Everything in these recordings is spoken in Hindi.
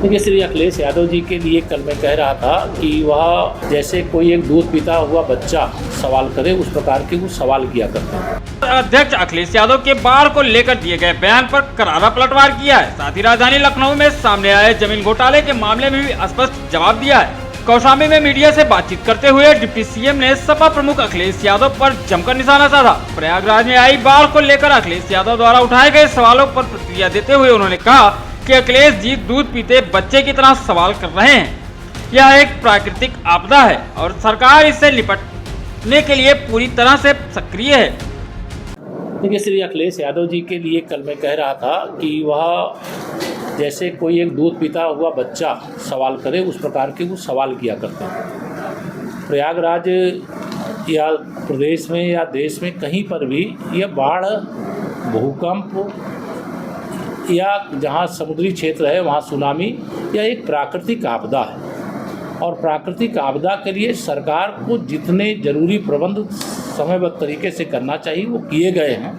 देखिए, श्री अखिलेश यादव जी के लिए कल मैं कह रहा था कि वह जैसे कोई एक दूध पीता हुआ बच्चा सवाल करे, उस प्रकार के वो सवाल किया करते हैं। अध्यक्ष अखिलेश यादव के बाढ़ को लेकर दिए गए बयान पर करारा पलटवार किया है। साथ ही राजधानी लखनऊ में सामने आए जमीन घोटाले के मामले में भी स्पष्ट जवाब दिया है। कौशाम्बी में मीडिया से बातचीत करते हुए डिप्टी सीएम ने सपा प्रमुख अखिलेश यादव पर जमकर निशाना साधा। प्रयागराज में आई बाढ़ को लेकर अखिलेश यादव द्वारा उठाए गए सवालों पर प्रतिक्रिया देते हुए उन्होंने कहा कि अखिलेश जी दूध पीते बच्चे की तरह सवाल कर रहे हैं। यह एक प्राकृतिक आपदा है और सरकार इससे निपटने के लिए पूरी तरह से सक्रिय है। देखिए, श्री अखिलेश यादव जी के लिए कल मैं कह रहा था कि वह जैसे कोई एक दूध पीता हुआ बच्चा सवाल करे, उस प्रकार के वो सवाल किया करते हैं। प्रयागराज या प्रदेश में या देश में कहीं पर भी यह बाढ़, भूकंप या जहाँ समुद्री क्षेत्र है वहाँ सुनामी, यह एक प्राकृतिक आपदा है और प्राकृतिक आपदा के लिए सरकार को जितने जरूरी प्रबंध समयबद्ध तरीके से करना चाहिए वो किए गए हैं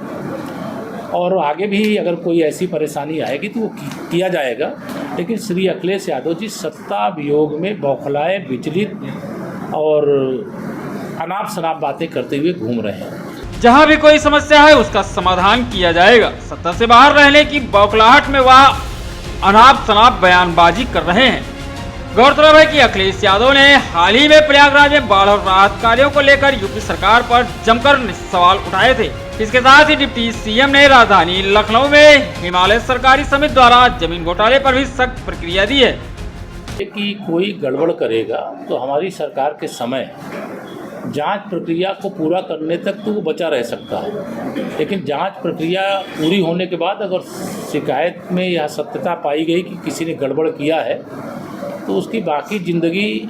और आगे भी अगर कोई ऐसी परेशानी आएगी तो वो किया जाएगा। लेकिन श्री अखिलेश यादव जी सत्ता वियोग में बौखलाए, विचलित और अनाप शनाप बातें करते हुए घूम रहे हैं। जहां भी कोई समस्या है उसका समाधान किया जाएगा। सत्ता से बाहर रहने की बौखलाहट में वह अनाप शनाप बयानबाजी कर रहे हैं। गौरतलब है कि अखिलेश यादव ने हाल ही में प्रयागराज में बाढ़ और राहत कार्यों को लेकर यूपी सरकार पर जमकर सवाल उठाए थे। इसके साथ ही डिप्टी सीएम ने राजधानी लखनऊ में हिमालय सरकारी समिति द्वारा जमीन घोटाले पर भी सख्त प्रतिक्रिया दी है कि कोई गड़बड़ करेगा तो हमारी सरकार के समय जांच प्रक्रिया को पूरा करने तक तो वो बचा रह सकता है, लेकिन जांच प्रक्रिया पूरी होने के बाद अगर शिकायत में यह सत्यता पाई गई कि किसी ने गड़बड़ किया है तो उसकी बाकी ज़िंदगी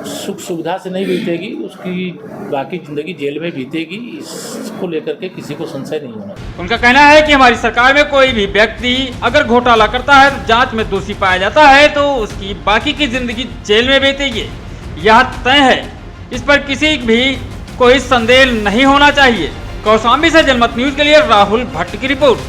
सुख सुविधा से नहीं बीतेगी, उसकी बाकी ज़िंदगी जेल में बीतेगी। इसको लेकर के किसी को संशय नहीं होना। उनका कहना है कि हमारी सरकार में कोई भी व्यक्ति अगर घोटाला करता है तो जांच में दोषी पाया जाता है तो उसकी बाकी की जिंदगी जेल में बीतेगी, यह तय है। इस पर किसी भी कोई संदेह नहीं होना चाहिए। कौशाम्बी से जनमत न्यूज के लिए राहुल भट्ट की रिपोर्ट।